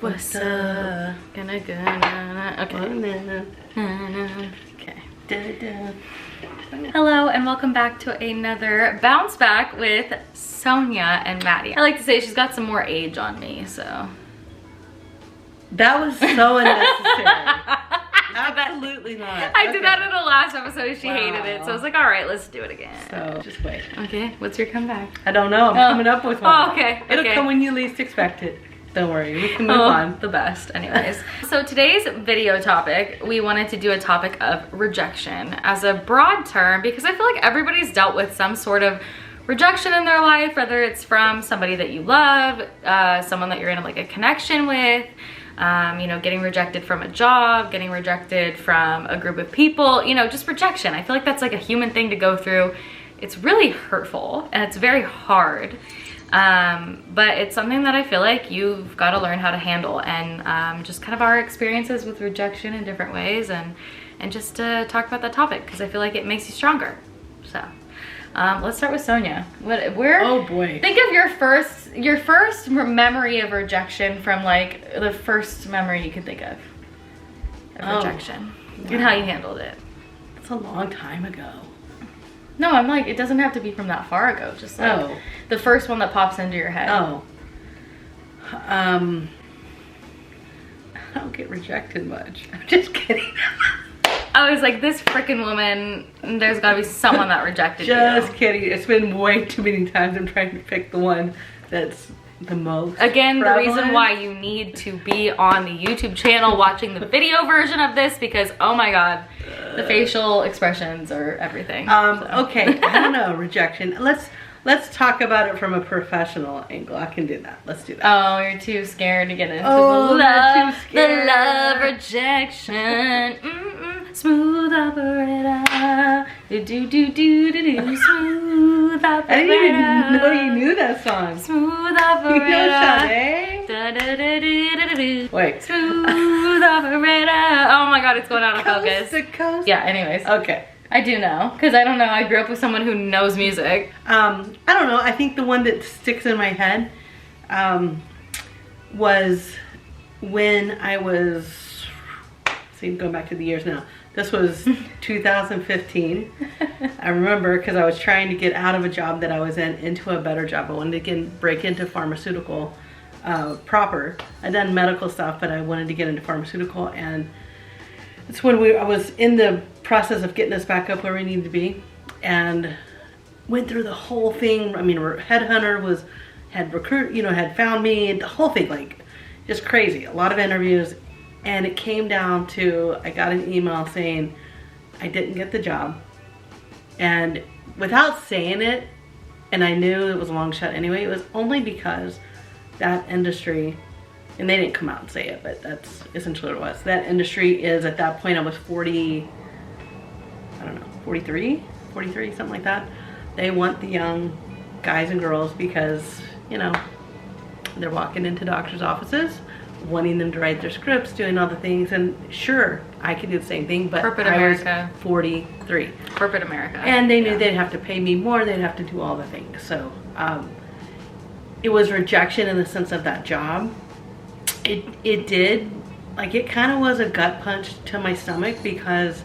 What's up? Gonna. Okay. Okay. Hello and welcome back to another bounce back with Sonja and Mady. I like to say she's got some more age on me, so. That was so unnecessary. Absolutely not. I did that in the last episode. She hated it, so I was like, all right, let's do it again. So just wait. Okay, what's your comeback? I don't know. I'm coming up with one. Oh, okay. It'll come when you least expect it. Don't worry, we can move on. The best, anyways. So today's video topic, we wanted to do a topic of rejection as a broad term because I feel like everybody's dealt with some sort of rejection in their life, whether it's from somebody that you love, someone that you're in like a connection with, you know, getting rejected from a job, getting rejected from a group of people, you know, just rejection. I feel like that's like a human thing to go through. It's really hurtful and it's very hard. But it's something that I feel like you've got to learn how to handle, and just kind of our experiences with rejection in different ways, and just to talk about that topic because I feel like it makes you stronger. So let's start with Sonja. Oh boy. Think of your first memory of rejection from like the first memory you can think of rejection, and how you handled it. It's a long time ago. No, I'm like, it doesn't have to be from that far ago. Just like the first one that pops into your head. I don't get rejected much. I'm just kidding. I was like, this freaking woman, there's gotta be someone that rejected you. Just kidding. It's been way too many times. I'm trying to pick the one that's the most Again, prevalent. the reason why you need to be on the YouTube channel watching the video version of this, because oh my god, the facial expressions are everything. Okay, I don't know, rejection. Let's talk about it from a professional angle. I can do that. Let's do that. Oh, you're too scared to get into the love rejection. Smooth operator. Smooth operator. I didn't even know you knew that song. Smooth operator. You know Sade? Wait. Smooth operator. Oh my god, it's going out of focus. Coast to coast. Yeah, anyways. Okay. I do know, because I don't know, I grew up with someone who knows music. I don't know, I think the one that sticks in my head was when I was, see, going back to the years now. This was 2015. I remember because I was trying to get out of a job that I was in into a better job. I wanted to break into pharmaceutical proper. I'd done medical stuff, but I wanted to get into pharmaceutical, and it's when I was in the process of getting us back up where we needed to be, and went through the whole thing. I mean, headhunter had found me, the whole thing, like just crazy. A lot of interviews, and it came down to, I got an email saying I didn't get the job, and without saying it, and I knew it was a long shot anyway, it was only because that industry, and they didn't come out and say it, but that's essentially what it was. That industry is, at that point I was 40, I don't know, 43, something like that. They want the young guys and girls because, you know, they're walking into doctors' offices, wanting them to write their scripts, doing all the things, and sure, I could do the same thing, but Corporate I America. was 43. Corporate America. And they knew they'd have to pay me more, they'd have to do all the things. So it was rejection in the sense of that job. It did, like, it kind of was a gut punch to my stomach because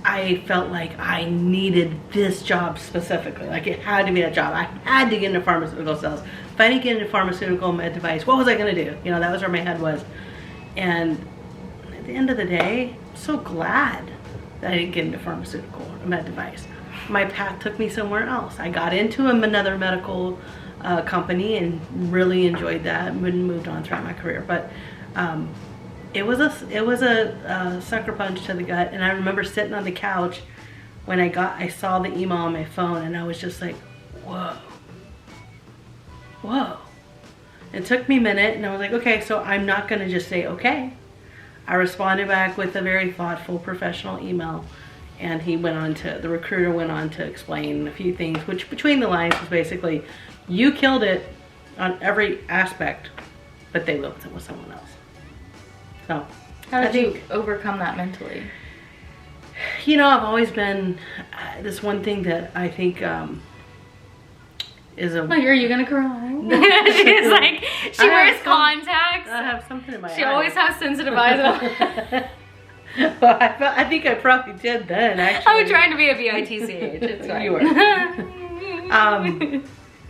I felt like I needed this job specifically. Like, it had to be that job. I had to get into pharmaceutical sales. If I didn't get into pharmaceutical med device, what was I gonna do? You know, that was where my head was. And at the end of the day, I'm so glad that I didn't get into pharmaceutical or med device. My path took me somewhere else. I got into another medical company and really enjoyed that and moved on throughout my career. But it was a sucker punch to the gut. And I remember sitting on the couch when I saw the email on my phone, and I was just like, whoa. It took me a minute, and I was like, okay, so I'm not gonna just say okay. I responded back with a very thoughtful, professional email, and the recruiter went on to explain a few things, which between the lines was basically, you killed it on every aspect, but they will with someone else. So how did you overcome that mentally? You know, I've always been this one thing that I think is a... Like, are you gonna cry? She's like, she wears contacts. I have something in my She eye. always has sensitive eyes. Well, I think I probably did then, actually. I'm trying to be a BITCH. It's fine. You were.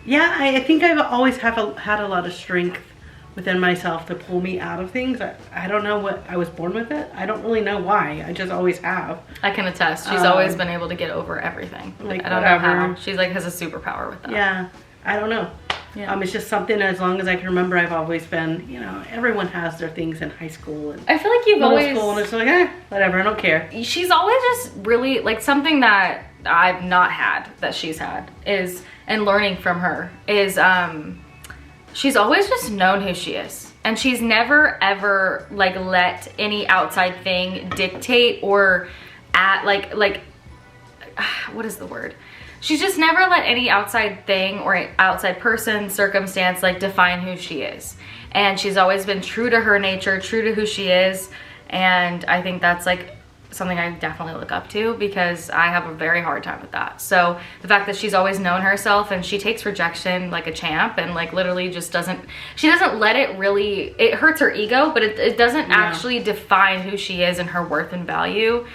Yeah, I think I've always had a lot of strength within myself to pull me out of things. I don't know what, I was born with it. I don't really know why. I just always have. I can attest. She's always been able to get over everything. Like, I don't know how. She's like has a superpower with that. Yeah, I don't know. Yeah. It's just something, as long as I can remember, I've always been, you know, everyone has their things in high school and I feel like you've middle always school, and it's like, whatever, I don't care. She's always just really like something that I've not had that she's had is, and learning from her is she's always just known who she is, and she's never ever like let any outside thing dictate or what is the word? She's just never let any outside thing or outside person, circumstance like define who she is. And she's always been true to her nature, true to who she is. And I think that's like something I definitely look up to, because I have a very hard time with that. So the fact that she's always known herself, and she takes rejection like a champ, and like literally just she doesn't let it really, it hurts her ego, but it doesn't actually define who she is and her worth and value.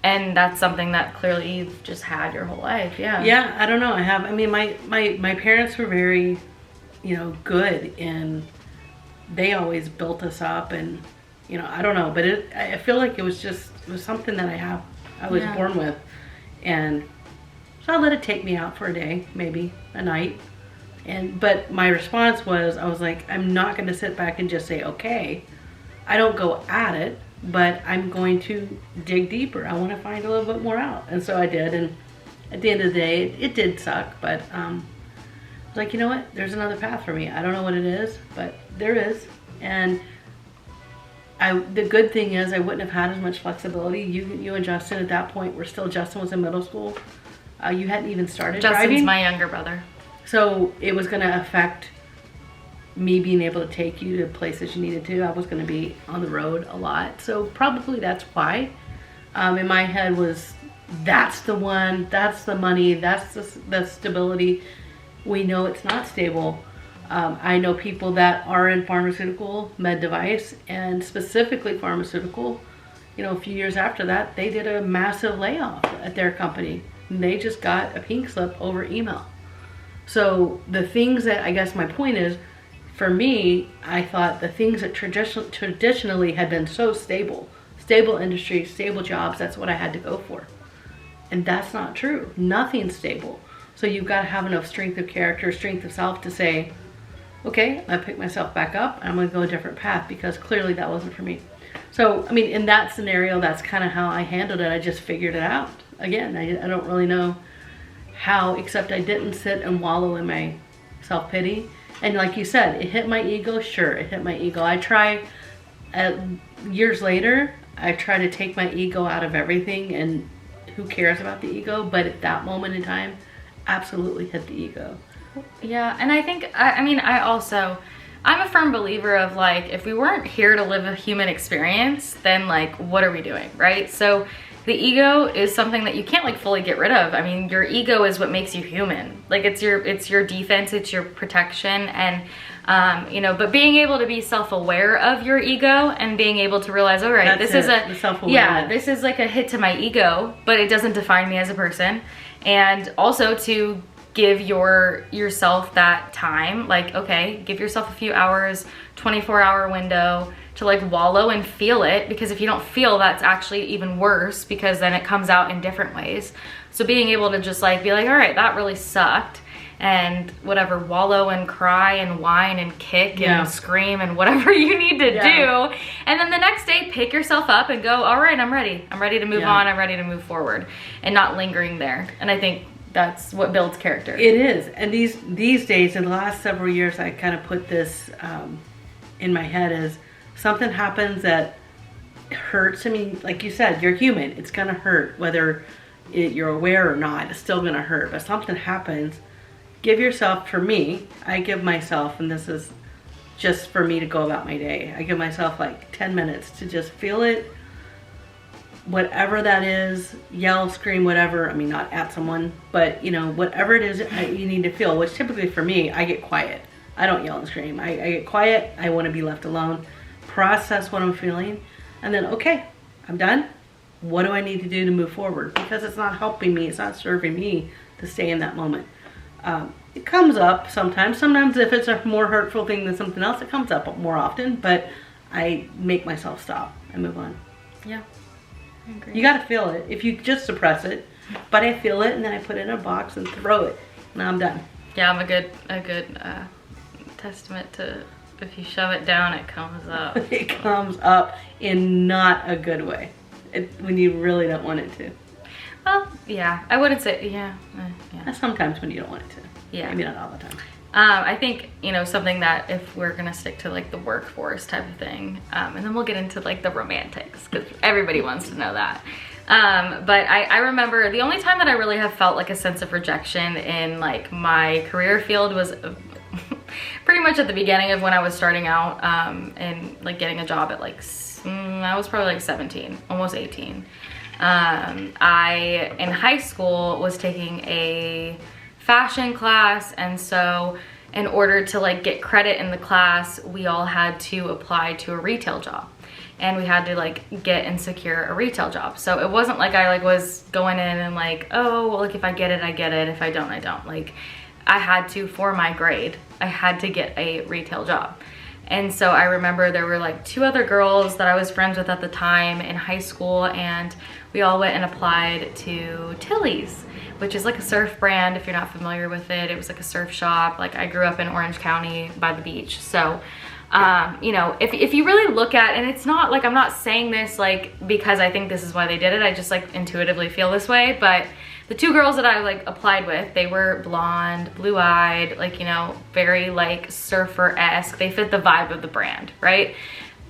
And that's something that clearly you've just had your whole life. Yeah, I don't know. I mean, my parents were very, you know, good, and they always built us up, and, you know, I don't know, but I feel like it was something that I was born with. And so I let it take me out for a day, maybe a night. But my response was, I was like, I'm not going to sit back and just say, okay. I don't go at it, but I'm going to dig deeper. I want to find a little bit more out. And so I did. And at the end of the day, it did suck, but I was like, you know what? There's another path for me. I don't know what it is, but there is. And the good thing is I wouldn't have had as much flexibility. You and Justin at that point were still, Justin was in middle school. You hadn't even started driving. Justin's my younger brother. So it was going to affect me being able to take you to places you needed to. I was going to be on the road a lot. So probably that's why. In my head was, that's the one, that's the money, that's the stability. We know it's not stable. I know people that are in pharmaceutical, med device, and specifically pharmaceutical. You know, a few years after that, they did a massive layoff at their company. And they just got a pink slip over email. So the things that, I guess my point is, for me, I thought the things that traditionally had been so stable industry, stable jobs, that's what I had to go for. And that's not true. Nothing's stable. So you've got to have enough strength of character, strength of self to say, okay, I pick myself back up, I'm going to go a different path, because clearly that wasn't for me. So, I mean, in that scenario, that's kind of how I handled it. I just figured it out. Again, I don't really know how, except I didn't sit and wallow in my self-pity. And like you said, it hit my ego. Sure, it hit my ego. I try, years later, I try to take my ego out of everything, and who cares about the ego? But at that moment in time, absolutely hit the ego. Yeah, and I think, I'm a firm believer of like, if we weren't here to live a human experience, then like, what are we doing, right? So the ego is something that you can't like fully get rid of. I mean, your ego is what makes you human. Like it's your defense, it's your protection, and you know, but being able to be self-aware of your ego and being able to realize, all right, this is this is like a hit to my ego, but it doesn't define me as a person. And also to give yourself that time, like, okay, give yourself a few hours, 24-hour window to like wallow and feel it, because if you don't feel, that's actually even worse, because then it comes out in different ways. So being able to just like be like, all right, that really sucked, and whatever, wallow and cry and whine and kick and scream and whatever you need to do, and then the next day pick yourself up and go, all right, I'm ready to move on, I'm ready to move forward, and not lingering there. And I think that's what builds character. It is. And these days, in the last several years, I kind of put this in my head as, something happens that hurts. I mean, like you said, you're human. It's going to hurt. Whether you're aware or not, it's still going to hurt. But something happens. Give yourself, for me, I give myself, and this is just for me to go about my day, I give myself like 10 minutes to just feel it, whatever that is, yell, scream, whatever. I mean, not at someone, but you know, whatever it is you need to feel, which typically for me, I get quiet. I don't yell and scream. I get quiet. I want to be left alone, process what I'm feeling, and then, okay, I'm done. What do I need to do to move forward? Because it's not helping me. It's not serving me to stay in that moment. It comes up sometimes. Sometimes if it's a more hurtful thing than something else, it comes up more often, but I make myself stop and move on. Yeah. I agree. You got to feel it. If you just suppress it, but I feel it and then I put it in a box and throw it. Now I'm done. Yeah, I'm a good testament to if you shove it down, it comes up. It comes up in not a good way. When you really don't want it to. Well, yeah, I wouldn't say, yeah. Sometimes when you don't want it to. Yeah. Maybe not all the time. I think, you know, something that if we're gonna stick to like the workforce type of thing, and then we'll get into like the romantics, because everybody wants to know that. But I remember the only time that I really have felt like a sense of rejection in like my career field was pretty much at the beginning of when I was starting out, and like getting a job at like, I was probably like 17, almost 18. I, in high school, was taking a fashion class, and so in order to like get credit in the class, we all had to apply to a retail job, and we had to like get and secure a retail job. So it wasn't like I like was going in and like, oh, well, like if I get it, I get it. If I don't, I don't. Like I had to, for my grade, I had to get a retail job. And so I remember there were like 2 other girls that I was friends with at the time in high school, and we all went and applied to Tilly's, which is like a surf brand. If you're not familiar with it, it was like a surf shop. Like I grew up in Orange County by the beach. So, you know, if you really look at, and it's not like, I'm not saying this like because I think this is why they did it. I just like intuitively feel this way. But the 2 girls that I like applied with, they were blonde, blue-eyed, like, you know, very like surfer-esque. They fit the vibe of the brand, right?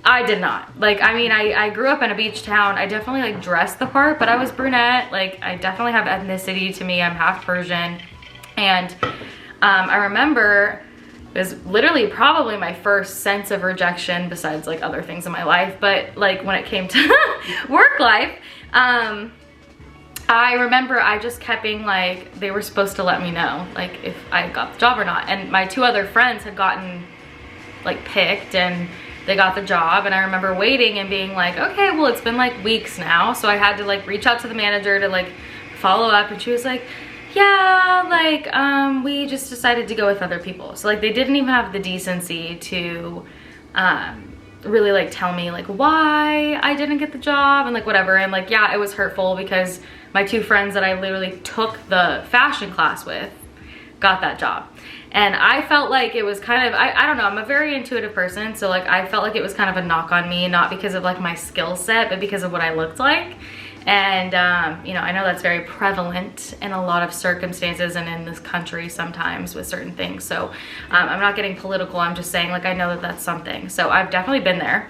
I did not. Like, I mean, I grew up in a beach town. I definitely like dressed the part, but I was brunette. Like, I definitely have ethnicity to me. I'm half Persian. And I remember it was literally probably my first sense of rejection besides like other things in my life. But like when it came to work life, I remember I just kept being like, they were supposed to let me know like if I got the job or not. And my 2 other friends had gotten like picked and they got the job, and I remember waiting and being like, okay, well, it's been like weeks now. So I had to like reach out to the manager to like follow up, and she was like, yeah, like, we just decided to go with other people. So like they didn't even have the decency to really like tell me like why I didn't get the job and like whatever. And like, yeah, it was hurtful because my 2 friends that I literally took the fashion class with got that job. And I felt like it was kind of, I don't know, I'm a very intuitive person. So like, I felt like it was kind of a knock on me, not because of like my skill set, but because of what I looked like. And, you know, I know that's very prevalent in a lot of circumstances and in this country sometimes with certain things. So I'm not getting political. I'm just saying, like, I know that that's something. So I've definitely been there.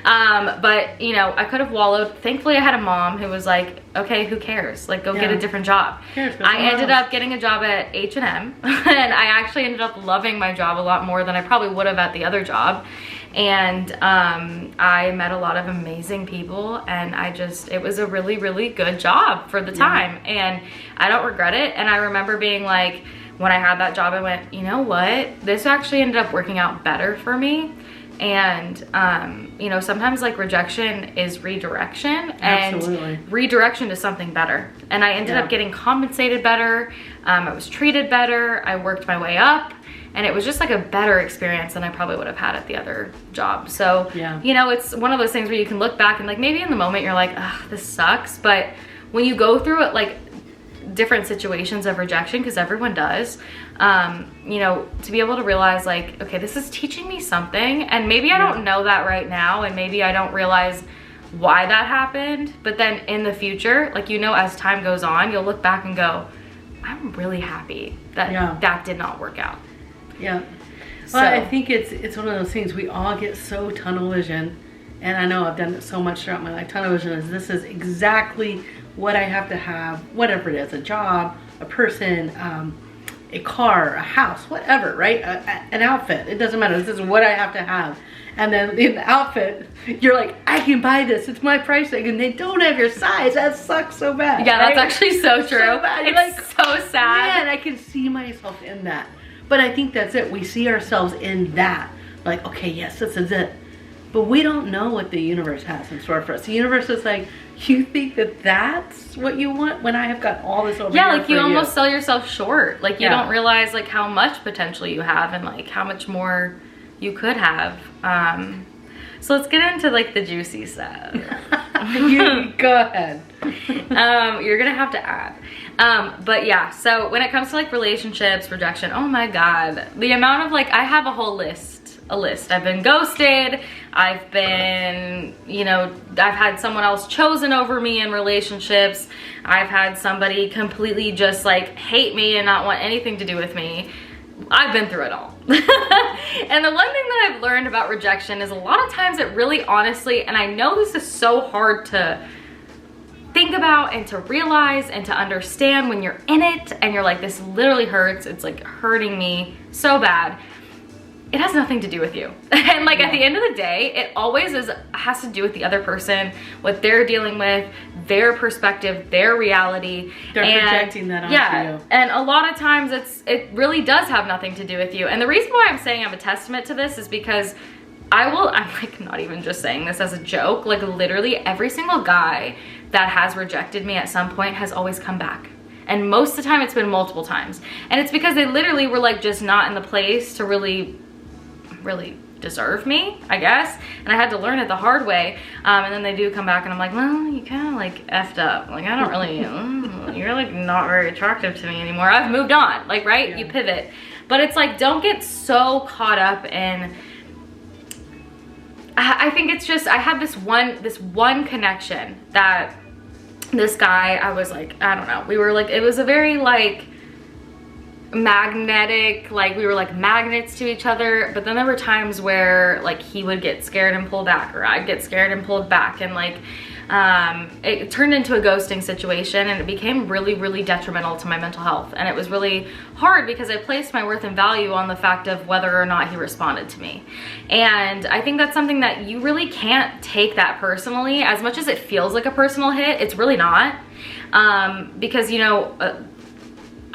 But, you know, I could have wallowed. Thankfully, I had a mom who was like, okay, who cares? Like, go get a different job. I ended up getting a job at H&M. And I actually ended up loving my job a lot more than I probably would have at the other job. And I met a lot of amazing people, and it was a really, really good job for the time. And I don't regret it. And I remember being like, when I had that job, I went, you know what? This actually ended up working out better for me. And, you know, sometimes like rejection is redirection, and redirection to something better. And I ended up getting compensated better. I was treated better. I worked my way up. And it was just like a better experience than I probably would have had at the other job. So, you know, it's one of those things where you can look back and like maybe in the moment you're like, ugh, this sucks. But when you go through it, like different situations of rejection, because everyone does, you know, to be able to realize like, okay, this is teaching me something. And maybe I don't know that right now. And maybe I don't realize why that happened. But then in the future, like, you know, as time goes on, you'll look back and go, I'm really happy that that did not work out. Yeah. Well, I think it's one of those things, we all get so tunnel vision, and I know I've done it so much throughout my life. Tunnel vision is, this is exactly what I have to have, whatever it is, a job, a person, a car, a house, whatever, right? An outfit. It doesn't matter. This is what I have to have. And then in the outfit, you're like, I can buy this. It's my price tag, and they don't have your size. That sucks so bad. Yeah, right? that's actually so true. So bad. It's like, so sad. Man, I can see myself in that. But I think that's it. We see ourselves in that. Like, okay, yes, this is it. But we don't know what the universe has in store for us. The universe is like, you think that that's what you want when I have got all this over here Yeah, like you for almost sell yourself short. Like you Yeah. don't realize like how much potential you have and like how much more you could have. So let's get into like the juicy stuff. You go ahead. You're gonna have to add. But yeah, so when it comes to like relationships, rejection, oh my God, the amount of like, I have a whole list. I've been ghosted. I've been, you know, I've had someone else chosen over me in relationships. I've had somebody completely just like hate me and not want anything to do with me. I've been through it all. And the one thing that I've learned about rejection is a lot of times it really honestly, and I know this is so hard to think about and to realize and to understand when you're in it and you're like, this literally hurts. It's like hurting me so bad. It has nothing to do with you. And like at the end of the day, it always has to do with the other person, what they're dealing with, their perspective, their reality. They're projecting that onto you. And a lot of times it really does have nothing to do with you. And the reason why I'm saying I'm a testament to this is because I'm like not even just saying this as a joke, like literally every single guy that has rejected me at some point has always come back. And most of the time it's been multiple times. And it's because they literally were like just not in the place to really deserve me, I guess. And I had to learn it the hard way. And then they do come back and I'm like, well, you kind of like effed up. Like, I don't really, you're like not very attractive to me anymore. I've moved on, like, right? Yeah. You pivot. But it's like, don't get so caught up in, I think it's just, I had this one connection that this guy, I was like, I don't know. We were like, it was a very like, magnetic, like we were like magnets to each other, but then there were times where like he would get scared and pull back, or I'd get scared and pulled back, and like it turned into a ghosting situation, and it became really detrimental to my mental health. And it was really hard because I placed my worth and value on the fact of whether or not he responded to me. And I think that's something that you really can't take that personally. As much as it feels like a personal hit, it's really not, because you know,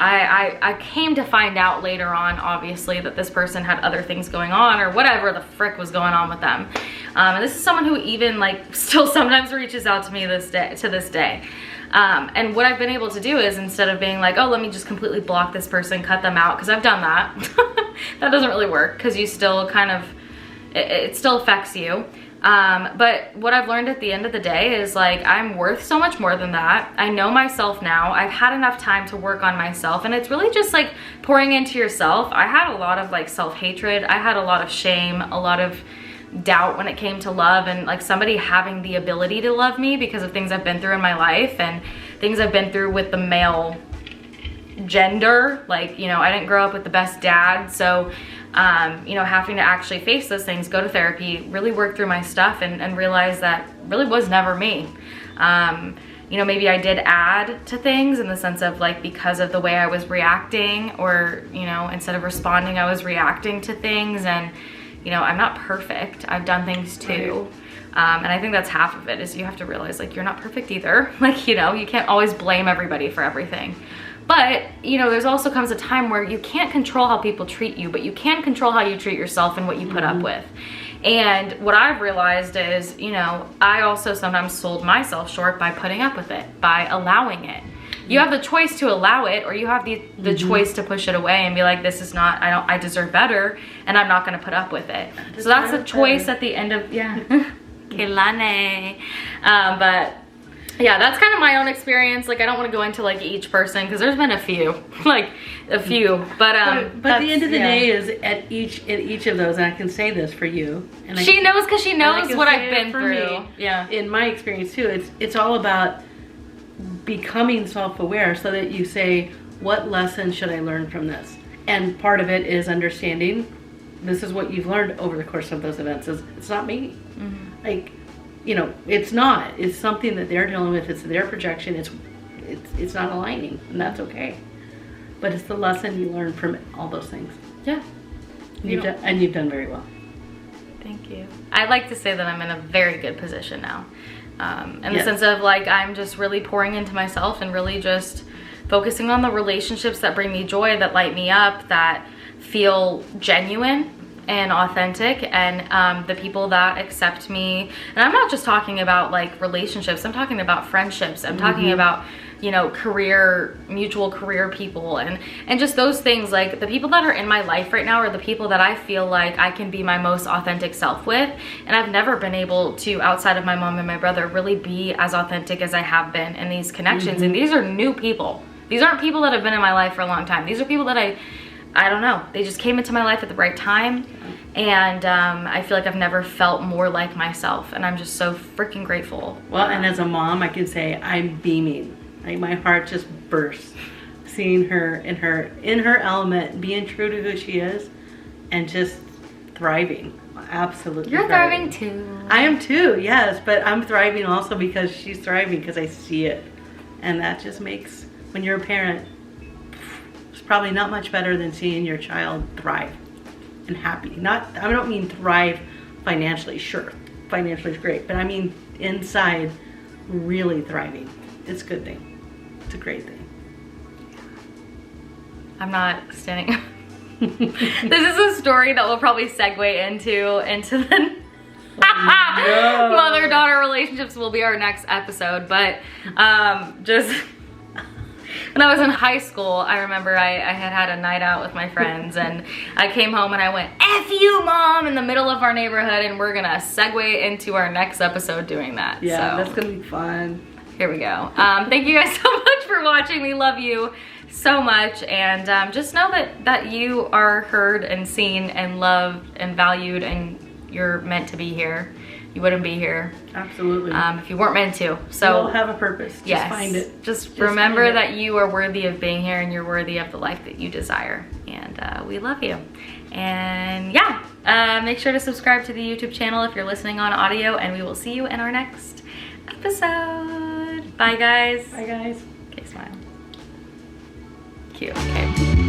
I came to find out later on, obviously, that this person had other things going on, or whatever the frick was going on with them. And this is someone who even like still sometimes reaches out to me to this day. And what I've been able to do is, instead of being like, oh, let me just completely block this person, cut them out, because I've done that. That doesn't really work, because you still kind of, it still affects you. But what I've learned at the end of the day is like, I'm worth so much more than that. I know myself now. I've had enough time to work on myself, and it's really just like pouring into yourself. I had a lot of like self-hatred. I had a lot of shame, a lot of doubt when it came to love, and like somebody having the ability to love me because of things I've been through in my life and things I've been through with the male gender. Like, you know, I didn't grow up with the best dad, so you know, having to actually face those things, go to therapy, really work through my stuff, and realize that really was never me. You know, maybe I did add to things in the sense of like, because of the way I was reacting, or, you know, instead of responding, I was reacting to things. And, you know, I'm not perfect. I've done things too. And I think that's half of it, is you have to realize like, you're not perfect either. Like, you know, you can't always blame everybody for everything. But, you know, there's also comes a time where you can't control how people treat you, but you can control how you treat yourself and what you put up with. And what I've realized is, you know, I also sometimes sold myself short by putting up with it, by allowing it. You have the choice to allow it, or you have the choice to push it away and be like, this is not, I deserve better, and I'm not going to put up with it. So that's the choice at the end of, yeah. Kelane. But yeah, that's kind of my own experience. Like, I don't want to go into like each person, because there's been a few, like a few, but at the end of the day is at each of those, and I can say this for you, and she knows, because she knows what I've been through. Me, yeah, in my experience too, it's all about becoming self-aware, so that you say, what lesson should I learn from this? And part of it is understanding this is what you've learned over the course of those events. Is it's not me. Like, you know, it's not. It's something that they're dealing with. It's their projection. It's not aligning, and that's okay. but it's the lesson you learn from all those things. Yeah. And you've done very well. Thank you. I like to say that I'm in a very good position now. In the sense of like, I'm just really pouring into myself and really just focusing on the relationships that bring me joy, that light me up, that feel genuine and authentic, and the people that accept me. And I'm not just talking about like relationships, I'm talking about friendships, I'm talking about, you know, mutual career people, and just those things. Like the people that are in my life right now are the people that I feel like I can be my most authentic self with, and I've never been able to, outside of my mom and my brother, really be as authentic as I have been in these connections. And these are new people. These aren't people that have been in my life for a long time. These are people that I don't know, they just came into my life at the right time, and I feel like I've never felt more like myself, and I'm just so freaking grateful. Well, and as a mom, I can say I'm beaming. Like my heart just bursts seeing her in her element, being true to who she is, and just thriving. Absolutely. You're thriving too. I am too, yes, but I'm thriving also because she's thriving, because I see it, and that just makes, when you're a parent, it's probably not much better than seeing your child thrive and happy. I don't mean thrive financially. Sure, financially is great, but I mean inside, really thriving. It's a good thing. It's a great thing. I'm not standing. This is a story that will probably segue into the mother-daughter relationships will be our next episode. But just when I was in high school, I remember I had a night out with my friends, and I came home and I went, "F you, Mom," in the middle of our neighborhood, and we're gonna segue into our next episode doing that. Yeah, so that's gonna be fun. Here we go. Thank you guys so much for watching. We love you so much, and just know that you are heard and seen and loved and valued, and you're meant to be here. You wouldn't be here. Absolutely. If you weren't meant to. So you all have a purpose. Just find it. Just remember that you are worthy of being here, and you're worthy of the life that you desire. And we love you. And yeah, make sure to subscribe to the YouTube channel if you're listening on audio, and we will see you in our next episode. Bye, guys. Bye, guys. Okay, smile. Cute. Okay.